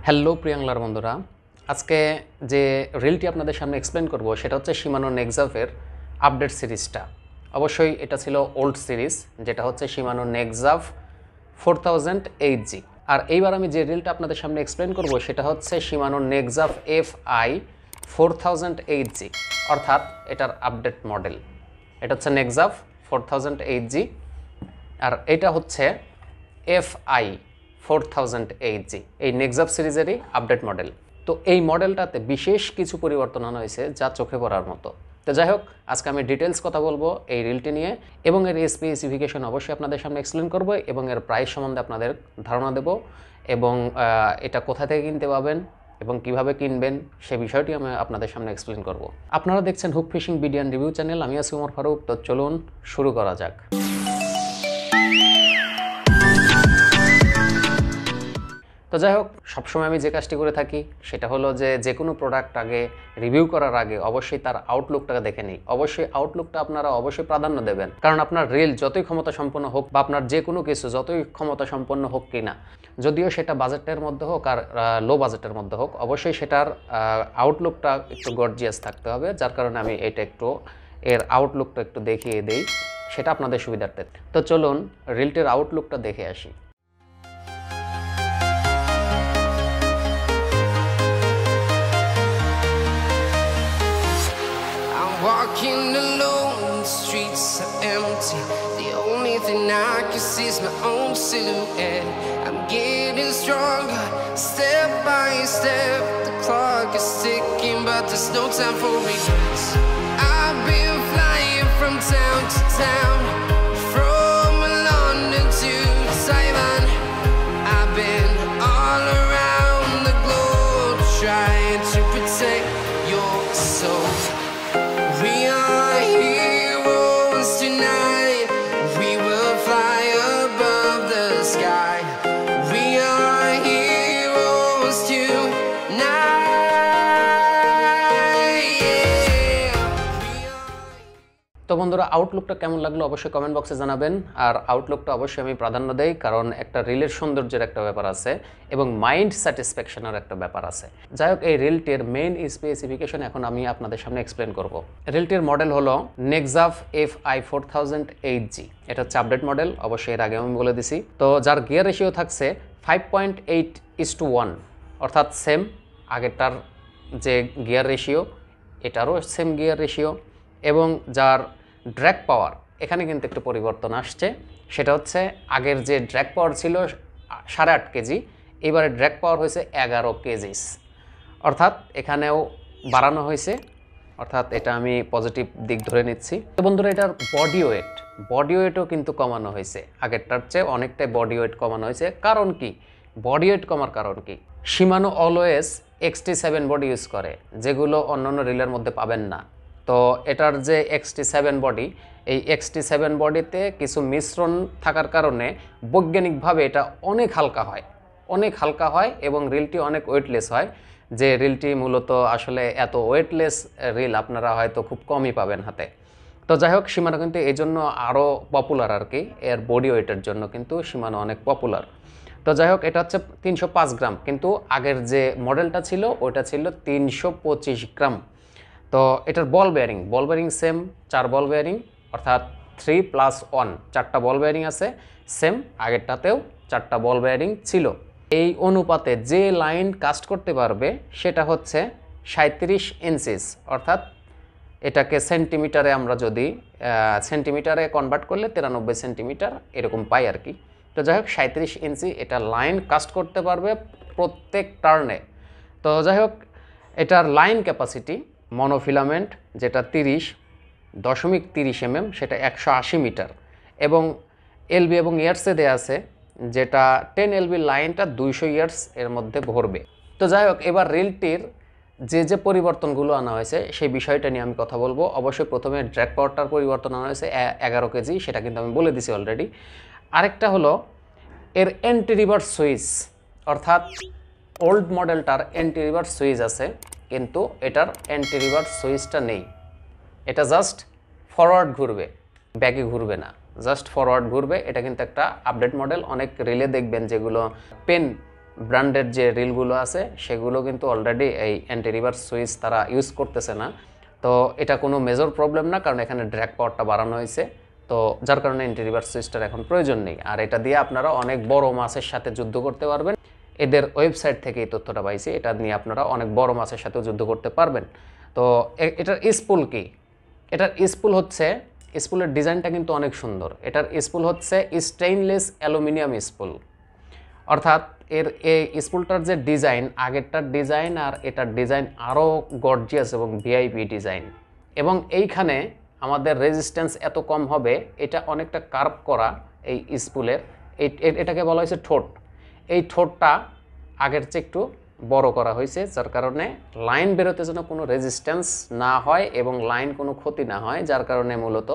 Hello প্রিয়াংলার বন্ধুরা, আজকে যে রিলটি আপনাদের সামনে এক্সপ্লেন করব সেটা হচ্ছে শিমানো নেক্সাফের আপডেট সিরিজটা। অবশ্যই এটা ছিল ওল্ড সিরিজ, যেটা হচ্ছে শিমানো নেক্সাফ 4008G। আর এইবার আমি যে রিলটা আপনাদের সামনে এক্সপ্লেন করব সেটা হচ্ছে শিমানো নেক্সাফ FI 4008G, অর্থাৎ এটার আপডেট মডেল। এটা হচ্ছে নেক্সাফ 4008G আর এটা হচ্ছে FI 4008G, এই নেক্সাফ সিরিজেরই আপডেট মডেল। তো এই মডেলটাতে বিশেষ কিছু পরিবর্তন আনা হয়েছে যা চোখে পড়ার মতো। তো যাই হোক, আজকে আমি ডিটেলস কথা বলবো এই রিলটি নিয়ে এবং এর স্পেসিফিকেশন অবশ্যই আপনাদের সামনে এক্সপ্লেন করব এবং এর প্রাইস সম্বন্ধে আপনাদের ধারণা দেব এবং এটা কোথা থেকে কিনতে পাবেন এবং কিভাবে কিনবেন সে বিষয়টি আমি আপনাদের সামনে এক্সপ্লেন করব। আপনারা দেখছেন হুক ফিশিং বিডিয়ান রিভিউ চ্যানেল, আমি আছি ওমর ফারুক। তো চলুন শুরু করা যাক। তো যাই হোক, সবসময় আমি যে কাজটি করে থাকি সেটা হলো যে কোনো প্রোডাক্ট আগে রিভিউ করার আগে অবশ্যই তার আউটলুকটা দেখে নিই। অবশ্যই আউটলুকটা আপনারা অবশ্যই প্রাধান্য দেবেন, কারণ আপনার রিল যতই ক্ষমতা সম্পন্ন হোক বা আপনার যে কোনো কিছু যতই ক্ষমতা সম্পন্ন হোক কিনা, যদিও সেটা বাজেটের মধ্যে হোক আর লো বাজেটের মধ্যে হোক, অবশ্যই সেটার আউটলুকটা একটু গর্জিয়াস থাকতে হবে। যার কারণে আমি এটা একটু এর আউটলুকটা একটু দেখিয়ে দিই, সেটা আপনাদের সুবিধার্থে। তো চলুন রিলটির আউটলুকটা দেখে আসি। Walking alone, the streets are empty. The only thing I can see is my own silhouette. I'm getting stronger, step by step. The clock is ticking, but there's no time for regrets. I've been flying from town to town, from London to Taiwan. I've been all around the globe, trying to protect your soul. We are heroes tonight. We will fly above the sky. We are heroes tonight. Yeah. তো বন্ধুরা, আউটলুকটা কেমন লাগলো অবশ্যই comment বক্সে জানাবেন। আর আউটলুকটা অবশ্যই আমি প্রাধান্য দেই, কারণ একটা রিলের সৌন্দর্যের একটা ব্যাপার আছে এবং মাইন্ড স্যাটিসফ্যাকশনের একটা ব্যাপার আছে। যাই হোক, এই রিলটির মেইন স্পেসিফিকেশন এখন আমি আপনাদের সামনে এক্সপ্লেন করব। রিলটির মডেল হলো নেক্সাফ FI 4008G। এটা হচ্ছে আপডেট মডেল, অবশ্যই এর আগে আমি বলে দিছি। তো যার গিয়ার রেশিও থাকছে 5.8:1, অর্থাৎ সেম আগেরটার যে গিয়ার রেশিও এটারও সেম গিয়ার রেশিও। এবং যার ড্র্যাগ পাওয়ার, এখানে কিন্তু একটু পরিবর্তন আসছে। সেটা হচ্ছে আগের যে ড্র্যাগ পাওয়ার ছিল 8.5 কেজি, এবারে ড্র্যাগ পাওয়ার হয়েছে 11 কেজিস, অর্থাৎ এখানেও বাড়ানো হয়েছে, অর্থাৎ এটা আমি পজিটিভ দিক ধরে নিচ্ছি। তো বন্ধুরা, এটার বডি ওয়েটও কিন্তু কমানো হয়েছে, আগেরটার চেয়ে অনেকটাই বডি ওয়েট কমানো হয়েছে। কারণ কি বডি ওয়েট কমার কারণ কি? শিমানো অলওয়েজ XT7 বডি ইউজ করে, যেগুলো অন্যান্য রিলের মধ্যে পাবেন না। তো এটার যে XT7 বডি, এই XT7 বডিতে কিছু মিশ্রণ থাকার কারণে বৈজ্ঞানিকভাবে এটা অনেক হালকা হয় এবং রিলটি অনেক ওয়েটলেস হয়। যে রিলটি মূলত আসলে এত ওয়েটলেস রিল আপনারা হয়তো খুব কমই পাবেন হাতে। তো যাই হোক, শিমানো কিন্তু এই জন্য আরও পপুলার আর কি, এর বডি ওয়েটের জন্য কিন্তু শিমানো অনেক পপুলার। তো যাই হোক, এটা হচ্ছে 305 গ্রাম, কিন্তু আগের যে মডেলটা ছিল ওটা ছিল 325 গ্রাম। তো এটার বল বেয়ারিং সেম, 4 বল বেয়ারিং, অর্থাৎ 3+1, 4টা বল বেয়ারিং আছে। সেম আগেরটাতেও 4টা বল বেয়ারিং ছিল। এই অনুপাতে যে লাইন কাস্ট করতে পারবে সেটা হচ্ছে 37 ইঞ্চিস, অর্থাৎ এটাকে সেন্টিমিটারে আমরা যদি সেন্টিমিটারে কনভার্ট করলে 93 সেন্টিমিটার এরকম পাই আর কি। তো যাই হোক, 37 ইঞ্চি এটা লাইন কাস্ট করতে পারবে প্রত্যেক টার্নে। তো যাই হোক, এটার লাইন ক্যাপাসিটি মনোফিলামেন্ট যেটা 30.30 mm, সেটা 180 মিটার এবং এলবি এবং ইয়ার্সে দেওয়া আছে, যেটা 10 LB লাইনটা 200 ইয়ার্স এর মধ্যে ভরবে। তো যাই হোক, এবার রিলটির যে পরিবর্তনগুলো আনা হয়েছে সেই বিষয়টা নিয়ে আমি কথা বলবো। অবশ্যই প্রথমে ড্র্যাগ পাওয়ারটার পরিবর্তন আনা হয়েছে 11 কেজি, সেটা কিন্তু আমি বলে দিছি অলরেডি। আরেকটা হলো এর অ্যান্টি রিভার্স সুইচ, অর্থাৎ ওল্ড মডেলটার অ্যান্টি রিভার্স সুইচ আছে, কিন্তু এটার অ্যান্টি রিভার্স সুইচটা নেই। এটা জাস্ট ফরওয়ার্ড ঘুরবে, ব্যাকে ঘুরবে না, জাস্ট ফরওয়ার্ড ঘুরবে। এটা কিন্তু একটা আপডেট মডেল। অনেক রিলে দেখবেন যেগুলো পেন ব্র্যান্ডের যে রিলগুলো আছে সেগুলো কিন্তু অলরেডি এই অ্যান্টি রিভার্স সুইচ তারা ইউজ করতেছে না। তো এটা কোনো মেজর প্রবলেম না, কারণ এখানে ড্র্যাগ পাওয়ারটা বাড়ানো হয়েছে। তো যার কারণে অ্যান্টি রিভার্স সুইচটার এখন প্রয়োজন নেই। আর এটা দিয়ে আপনারা অনেক বড় মাছের সাথে যুদ্ধ করতে পারবেন। এদের ওয়েবসাইট থেকে এই তথ্যটা পাইছি, এটা নিয়ে আপনারা অনেক বড় মাছের সাথেও যুদ্ধ করতে পারবেন। তো এটার স্পুল কি? এটার স্পুল হচ্ছে, স্পুলের ডিজাইনটা কিন্তু অনেক সুন্দর। এটার স্পুল হচ্ছে স্টেইনলেস অ্যালুমিনিয়াম স্পুল। অর্থাৎ এই স্পুলটার যে ডিজাইন, আগেরটার ডিজাইন আর এটার ডিজাইন আরও গর্জিয়াস এবং ভিআইপি ডিজাইন। এবং এইখানে আমাদের রেজিস্ট্যান্স এত কম হবে, এটা অনেকটা কার্ভ করা এই স্পুলের। এটাকে বলা হয়েছে ঠোঁট। এই ঠোঁটটা আগের চেয়ে একটু বড় করা হয়েছে, যার কারণে লাইন বেরোতে যেন কোনো রেজিস্ট্যান্স না হয় এবং লাইন কোনো ক্ষতি না হয়, যার কারণে মূলত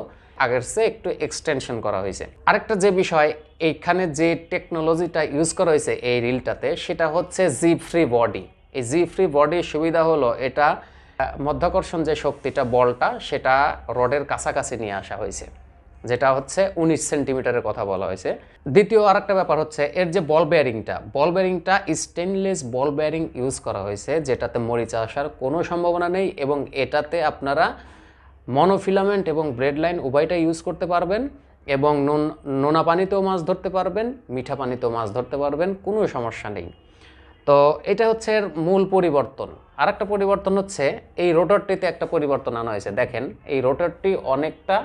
আগের চেয়ে একটু এক্সটেনশন করা হয়েছে। আরেকটা যে বিষয়, এইখানে যে টেকনোলজিটা ইউজ করা হয়েছে এই রিলটাতে, সেটা হচ্ছে জিপ ফ্রি বডি। এই জিপ ফ্রি বডির সুবিধা হলো এটা মধ্যাকর্ষণ যে শক্তিটা, বলটা, সেটা রডের কাছাকাছি নিয়ে আসা হয়েছে, যেটা হচ্ছে 19 সেন্টিমিটারের কথা বলা হয়েছে। দ্বিতীয় আরেকটা ব্যাপার হচ্ছে এর যে বল বেয়ারিংটা স্টেনলেস বল বেয়ারিং ইউজ করা হয়েছে, যেটাতে মরিচা আসার কোনো সম্ভাবনা নেই। এবং এটাতে আপনারা মনোফিলামেন্ট এবং ব্রেড লাইন উভয়টা ইউজ করতে পারবেন, এবং নোনা পানিতেও মাছ ধরতে পারবেন, মিঠা পানিতেও মাছ ধরতে পারবেন, কোনো সমস্যা নেই। তো এটা হচ্ছে এর মূল পরিবর্তন। আরেকটা পরিবর্তন হচ্ছে এই রোটরটিতে একটা পরিবর্তন আনা হয়েছে। দেখেন, এই রোটরটি অনেকটা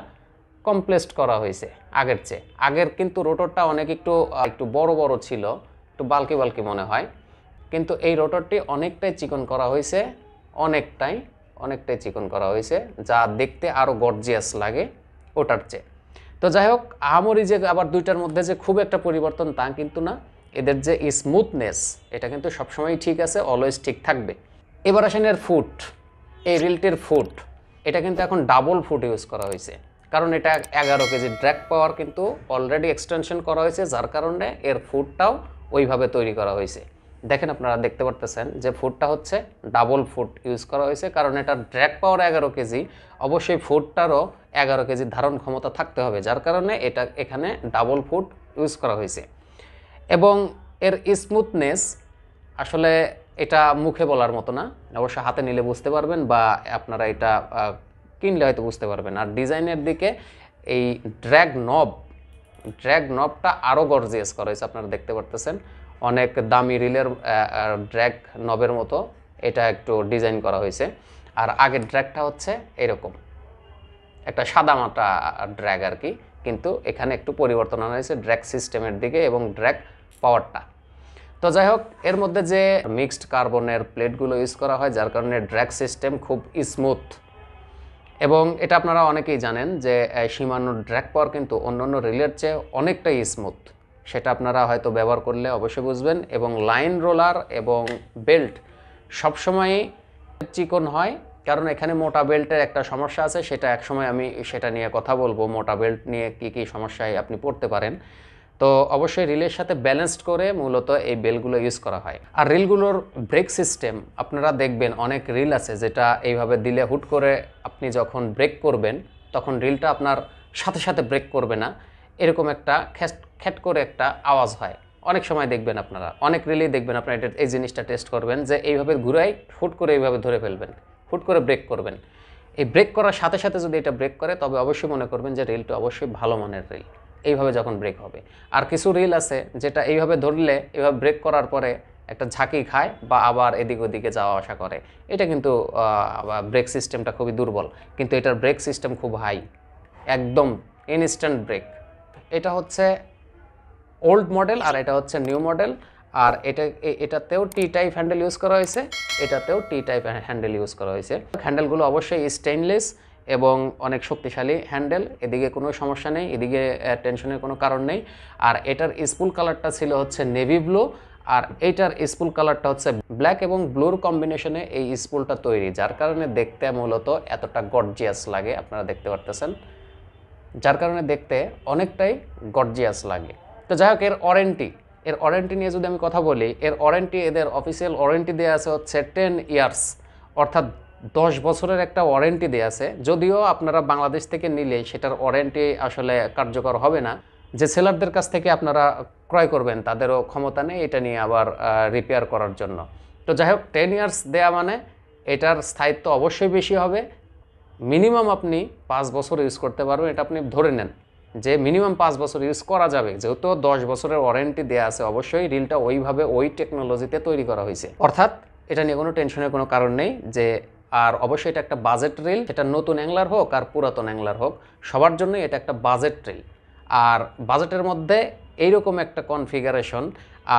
কমপ্লেক্সড করা হয়েছে আগের চেয়ে। আগের কিন্তু রোটরটা অনেক একটু বড় বড় ছিল, একটু বাল্কি মনে হয়, কিন্তু এই রোটরটি অনেকটাই চিকন করা হয়েছে, অনেকটাই চিকন করা হয়েছে, যা দেখতে আরও গর্জিয়াস লাগে ওটার চেয়ে। তো যাই হোক, আহামরি যে আবার দুইটার মধ্যে যে খুব একটা পরিবর্তন তা কিন্তু না। এদের যে স্মুথনেস, এটা কিন্তু সবসময় ঠিক আছে, অলওয়েজ ঠিক থাকবে। এবার আসেন এর ফুট, এই রিলটির ফুট, এটা কিন্তু এখন ডাবল ফুট ইউজ করা হয়েছে, কারণ এটা 11 কেজি ড্র্যাগ পাওয়ার কিন্তু অলরেডি এক্সটেনশন করা হয়েছে, যার কারণে এর ফুটটাও ওইভাবে তৈরি করা হয়েছে। দেখেন, আপনারা দেখতে পারতেছেন যে ফুটটা হচ্ছে ডাবল ফুট ইউজ করা হয়েছে, কারণ এটা ড্র্যাগ পাওয়ার 11 কেজি, অবশ্যই ফুটটারও 11 কেজি ধারণ ক্ষমতা থাকতে হবে, যার কারণে এটা এখানে ডাবল ফুট ইউজ করা হয়েছে। এবং এর স্মুথনেস আসলে এটা মুখে বলার মতো না, অবশ্য হাতে নিলে বুঝতে পারবেন, বা আপনারা এটা কিনলে হয়তো বুঝতে পারবেন। আর ডিজাইনের দিকে এই ড্র্যাগ নবটা আরও গর্জিয়াস করা হয়েছে, আপনারা দেখতে পারতেছেন। অনেক দামি রিলের ড্র্যাগ নবের মতো এটা একটু ডিজাইন করা হয়েছে। আর আগের ড্র্যাগটা হচ্ছে এরকম একটা সাদামাটা ড্র্যাগ আর কি, কিন্তু এখানে একটু পরিবর্তন আনা হয়েছে ড্র্যাগ সিস্টেমের দিকে এবং ড্র্যাগ পাওয়ারটা। তো যাই হোক, এর মধ্যে যে মিক্সড কার্বনের প্লেটগুলো ইউজ করা হয়, যার কারণে ড্র্যাগ সিস্টেম খুব স্মুথ। এবং এটা আপনারা অনেকেই জানেন যে শিমানোর ড্র্যাগ পাওয়ার কিন্তু অন্যান্য রিলের চেয়ে অনেকটাই স্মুথ, সেটা আপনারা হয়তো ব্যবহার করলে অবশ্যই বুঝবেন। এবং লাইন রোলার এবং বেল্ট সবসময়ই চিকন হয়, কারণ এখানে মোটা বেল্টের একটা সমস্যা আছে, সেটা একসময় আমি সেটা নিয়ে কথা বলবো, মোটা বেল্ট নিয়ে কী সমস্যায় আপনি পড়তে পারেন। তো অবশ্যই রিলের সাথে ব্যালেন্সড করে মূলত এই বেলগুলো ইউজ করা হয়। আর রিলগুলোর ব্রেক সিস্টেম আপনারা দেখবেন, অনেক রিল আছে যেটা এইভাবে দিলে হুট করে আপনি যখন ব্রেক করবেন তখন রিলটা আপনার সাথে সাথে ব্রেক করবে না, এরকম একটা খ্যাট করে একটা আওয়াজ হয়। অনেক সময় দেখবেন আপনারা, অনেক রিলেই দেখবেন আপনারা এই জিনিসটা টেস্ট করবেন যে এইভাবে ঘুরাই হুট করে এইভাবে ধরে ফেলবেন, হুট করে ব্রেক করবেন। এই ব্রেক করার সাথে সাথে যদি এটা ব্রেক করে, তবে অবশ্যই মনে করবেন যে রিলটা অবশ্যই ভালো মানের রিল, এইভাবে যখন ব্রেক হবে। আর কিছু রিল আছে যেটা এইভাবে ধরলে, এইভাবে ব্রেক করার পরে একটা ঝাঁকি খায় বা আবার এদিক ওদিকে যাওয়া আসা করে, এটা কিন্তু ব্রেক সিস্টেমটা খুবই দুর্বল। কিন্তু এটার ব্রেক সিস্টেম খুব হাই, একদম ইনস্ট্যান্ট ব্রেক। এটা হচ্ছে ওল্ড মডেল আর এটা হচ্ছে নিউ মডেল। আর এটাতেও টি টাইপ হ্যান্ডেল ইউজ করা হয়েছে, এটাতেও টি টাইপ হ্যান্ডেল ইউজ করা হয়েছে। হ্যান্ডেলগুলো অবশ্যই স্টেইনলেস এবং অনেক শক্তিশালী হ্যান্ডেল, এদিকে কোনো সমস্যা নেই, এদিকে টেনশনের কোনো কারণ নেই। আর এটার স্পুল কালারটা ছিল হচ্ছে নেভি ব্লু, আর এইটার স্পুল কালারটা হচ্ছে ব্ল্যাক এবং ব্লুর কম্বিনেশনে এই স্পুলটা তৈরি, যার কারণে দেখতে মূলত এতটা গর্জিয়াস লাগে, আপনারা দেখতে পারতেছেন, যার কারণে দেখতে অনেকটাই গর্জিয়াস লাগে। তো যাই হোক, এর ওয়ারেন্টি নিয়ে যদি আমি কথা বলি, এর ওয়ারেন্টি, এদের অফিসিয়াল ওয়ারেন্টি দেওয়া আছে হচ্ছে 10 ইয়ার্স, অর্থাৎ 10 বছরের একটা ওয়ারেন্টি দেওয়া আছে। যদিও আপনারা বাংলাদেশ থেকে নিলে সেটার ওয়ারেন্টি আসলে কার্যকর হবে না। যে সেলারদের কাছ থেকে আপনারা ক্রয় করবেন তাদেরও ক্ষমতা নেই এটা নিয়ে আবার রিপেয়ার করার জন্য। তো যাই হোক 10 ইয়ার্স দেয়া মানে এটার স্থায়িত্ব অবশ্যই বেশি হবে। মিনিমাম আপনি 5 বছর ইউজ করতে পারবেন, এটা আপনি ধরে নেন যে মিনিমাম 5 বছর ইউজ করা যাবে। যেহেতু 10 বছরের ওয়ারেন্টি দেওয়া আছে, অবশ্যই রিলটা ওইভাবে ওই টেকনোলজিতে তৈরি করা হয়েছে, অর্থাৎ এটা নিয়ে কোনো টেনশনের কোনো কারণ নেই। যে আর অবশ্যই এটা একটা বাজেট রিল, সেটা নতুন অ্যাংলার হোক আর পুরাতন অ্যাংলার হোক, সবার জন্যই এটা একটা বাজেট রিল। আর বাজেটের মধ্যে এইরকম একটা কনফিগারেশন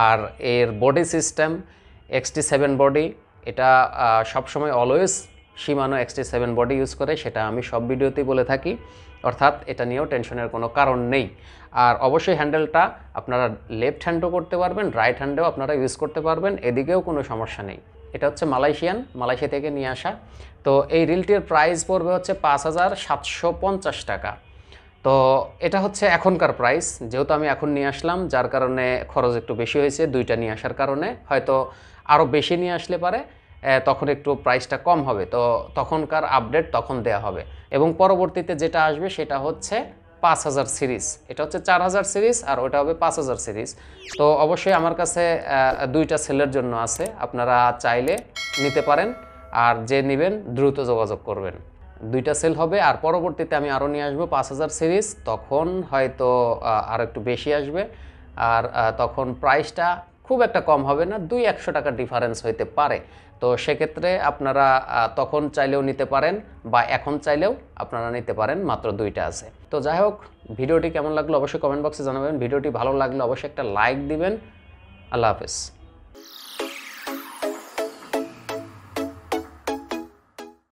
আর এর বডি সিস্টেম XT7 বডি, এটা সবসময় অলওয়েজ শিমানো XT7 বডি ইউজ করে, সেটা আমি সব ভিডিওতেই বলে থাকি, অর্থাৎ এটা নিয়েও টেনশনের কোনো কারণ নেই। আর অবশ্যই হ্যান্ডেলটা আপনারা লেফট হ্যান্ডও করতে পারবেন, রাইট হ্যান্ডেও আপনারা ইউজ করতে পারবেন, এদিকেও কোনো সমস্যা নেই। এটা হচ্ছে মালয়েশিয়া থেকে নিয়ে আসা। তো এই রিলটির প্রাইস পড়বে হচ্ছে 5,750 টাকা। তো এটা হচ্ছে এখনকার প্রাইস, যেহেতু আমি এখন নিয়ে আসলাম যার কারণে খরচ একটু বেশি হয়েছে। দুইটা নিয়ে আসার কারণে হয়তো আরও বেশি নিয়ে আসলে পারে তখন একটু প্রাইসটা কম হবে, তো তখনকার আপডেট তখন দেয়া হবে। এবং পরবর্তীতে যেটা আসবে সেটা হচ্ছে 5000 সিরিজ, এটা হচ্ছে 4000 সিরিজ আর ওটা হবে 5000 সিরিজ। তো অবশ্যই আমার কাছে দুইটা সেলের জন্য আছে, আপনারা চাইলে নিতে পারেন, আর যে নেবেন দ্রুত যোগাযোগ করবেন। দুইটা সেল হবে আর পরবর্তীতে আমি আরও নিয়ে আসবো 5000 সিরিজ, তখন হয়তো আরও একটু বেশি আসবে। আর তখন প্রাইসটা খুব একটা কম হবে না, 200-100 টাকা ডিফারেন্স হইতে পারে। তো সেক্ষেত্রে আপনারা তখন চাইলেও নিতে পারেন বা এখন চাইলেও আপনারা নিতে পারেন, মাত্র দুইটা আছে। তো যাই হোক, ভিডিওটি কেমন লাগলো অবশ্যই কমেন্ট বক্সে জানাবেন। ভিডিওটি ভালো লাগলে অবশ্যই একটা লাইক দিবেন। আল্লাহ হাফেজ।